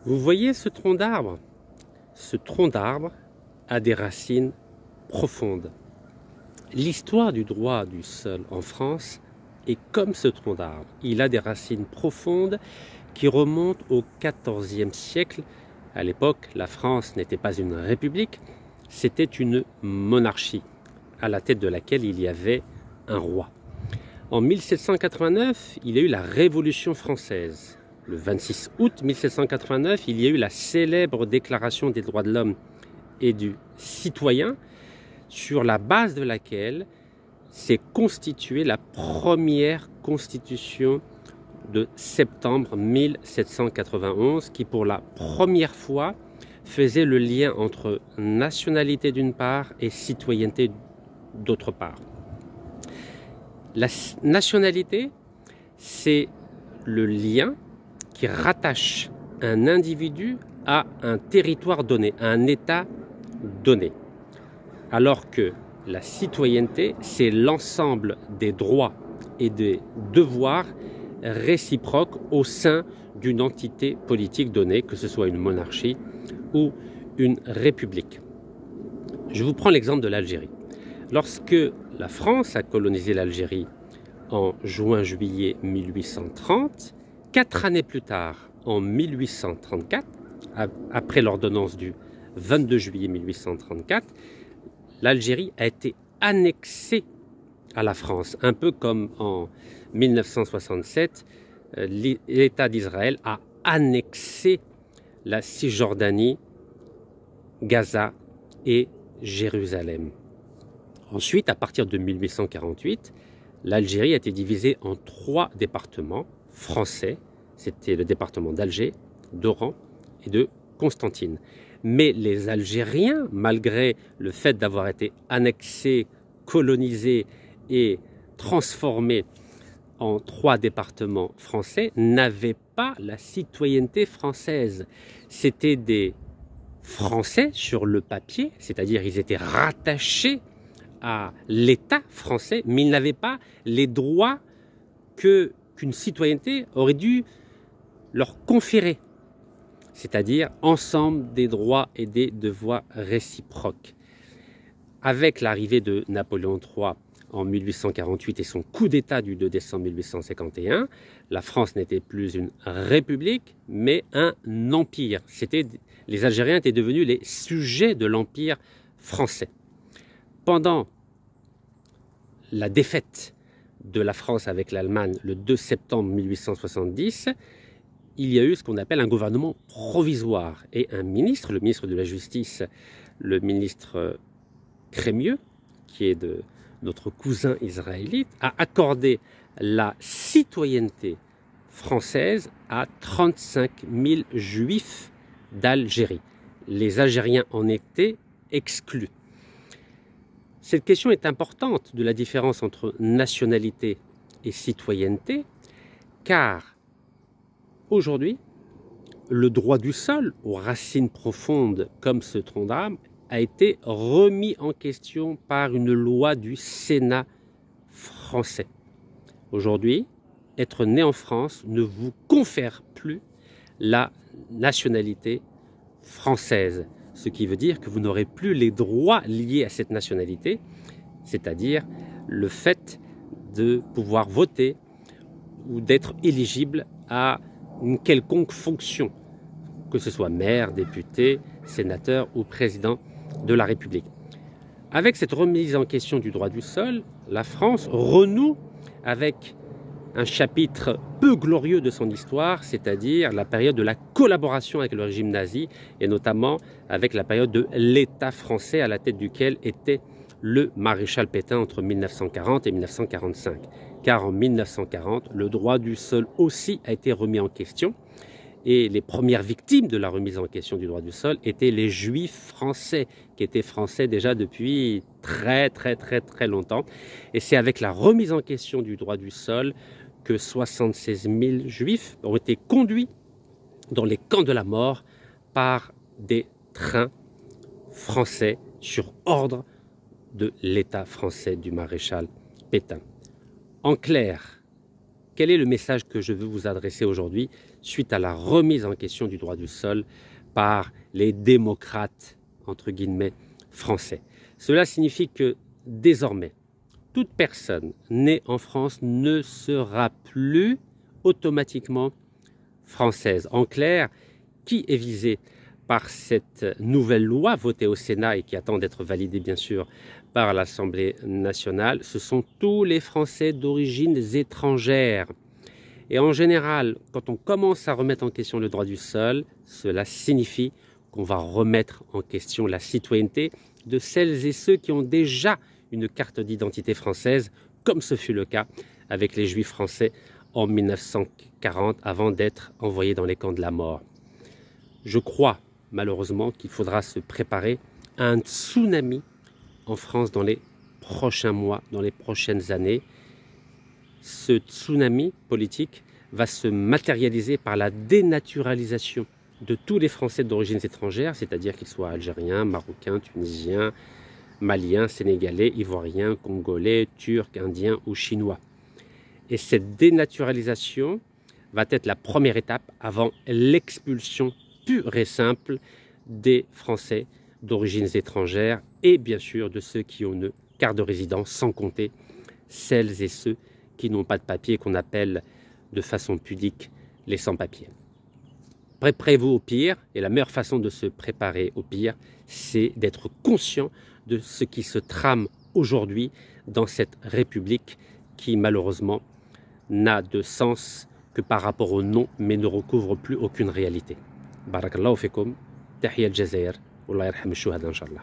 Vous voyez ce tronc d'arbre? Ce tronc d'arbre a des racines profondes. L'histoire du droit du sol en France est comme ce tronc d'arbre. Il a des racines profondes qui remontent au XIVe siècle. À l'époque, la France n'était pas une république, c'était une monarchie, à la tête de laquelle il y avait un roi. En 1789, il y a eu la Révolution française. Le 26 août 1789, il y a eu la célèbre Déclaration des droits de l'homme et du citoyen, sur la base de laquelle s'est constituée la première constitution de septembre 1791, qui pour la première fois faisait le lien entre nationalité d'une part et citoyenneté d'autre part. La nationalité, c'est le lien qui rattache un individu à un territoire donné, à un État donné. Alors que la citoyenneté, c'est l'ensemble des droits et des devoirs réciproques au sein d'une entité politique donnée, que ce soit une monarchie ou une république. Je vous prends l'exemple de l'Algérie. Lorsque la France a colonisé l'Algérie en juin-juillet 1830, 4 années plus tard, en 1834, après l'ordonnance du 22 juillet 1834, l'Algérie a été annexée à la France, un peu comme en 1967, l'État d'Israël a annexé la Cisjordanie, Gaza et Jérusalem. Ensuite, à partir de 1848, l'Algérie a été divisée en 3 départements français. C'était le département d'Alger, d'Oran et de Constantine. Mais les Algériens, malgré le fait d'avoir été annexés, colonisés et transformés en 3 départements français, n'avaient pas la citoyenneté française. C'étaient des Français sur le papier, c'est-à-dire ils étaient rattachés à l'État français, mais ils n'avaient pas les droits qu'une citoyenneté aurait dû leur conférer, c'est-à-dire ensemble des droits et des devoirs réciproques. Avec l'arrivée de Napoléon III en 1848 et son coup d'État du 2 décembre 1851, la France n'était plus une république, mais un empire. Les Algériens étaient devenus les sujets de l'empire français. Pendant la défaite de la France avec l'Allemagne le 2 septembre 1870, il y a eu ce qu'on appelle un gouvernement provisoire et un ministre, le ministre de la Justice, le ministre Crémieux, qui est de notre cousin israélite, a accordé la citoyenneté française à 35 000 juifs d'Algérie. Les Algériens en étaient exclus. Cette question est importante de la différence entre nationalité et citoyenneté, car aujourd'hui, le droit du sol, aux racines profondes comme ce tronc d'arbre, a été remis en question par une loi du Sénat français. Aujourd'hui, être né en France ne vous confère plus la nationalité française, ce qui veut dire que vous n'aurez plus les droits liés à cette nationalité, c'est-à-dire le fait de pouvoir voter ou d'être éligible à une quelconque fonction, que ce soit maire, député, sénateur ou président de la République. Avec cette remise en question du droit du sol, la France renoue avec un chapitre peu glorieux de son histoire, c'est-à-dire la période de la collaboration avec le régime nazi, et notamment avec la période de l'État français à la tête duquel était le maréchal Pétain entre 1940 et 1945. Car en 1940, le droit du sol aussi a été remis en question, et les premières victimes de la remise en question du droit du sol étaient les Juifs français, qui étaient français déjà depuis très longtemps. Et c'est avec la remise en question du droit du sol que 76 000 Juifs ont été conduits dans les camps de la mort par des trains français sur ordre de l'État français du maréchal Pétain. En clair, Quel est le message que je veux vous adresser aujourd'hui suite à la remise en question du droit du sol par les démocrates, entre guillemets, français? Cela signifie que désormais, toute personne née en France ne sera plus automatiquement française. En clair, qui est visé par cette nouvelle loi votée au Sénat et qui attend d'être validée bien sûr par l'Assemblée nationale? Ce sont tous les Français d'origine étrangère. Et en général, quand on commence à remettre en question le droit du sol, cela signifie qu'on va remettre en question la citoyenneté de celles et ceux qui ont déjà une carte d'identité française, comme ce fut le cas avec les Juifs français en 1940 avant d'être envoyés dans les camps de la mort. Je crois malheureusement qu'il faudra se préparer à un tsunami en France dans les prochains mois, dans les prochaines années. Ce tsunami politique va se matérialiser par la dénaturalisation de tous les Français d'origine étrangère, c'est-à-dire qu'ils soient algériens, marocains, tunisiens, maliens, sénégalais, ivoiriens, congolais, turcs, indiens ou chinois. Et cette dénaturalisation va être la première étape avant l'expulsion pure et simple des Français d'origine étrangère et bien sûr de ceux qui ont une carte de résidence, sans compter celles et ceux qui n'ont pas de papier, qu'on appelle de façon pudique les sans-papiers. Préparez-vous au pire, et la meilleure façon de se préparer au pire, c'est d'être conscient de ce qui se trame aujourd'hui dans cette République qui malheureusement n'a de sens que par rapport au nom, mais ne recouvre plus aucune réalité. Barakallahu fikum, tahiyya al-Jazair, wallah yarham al-shuhada inshallah.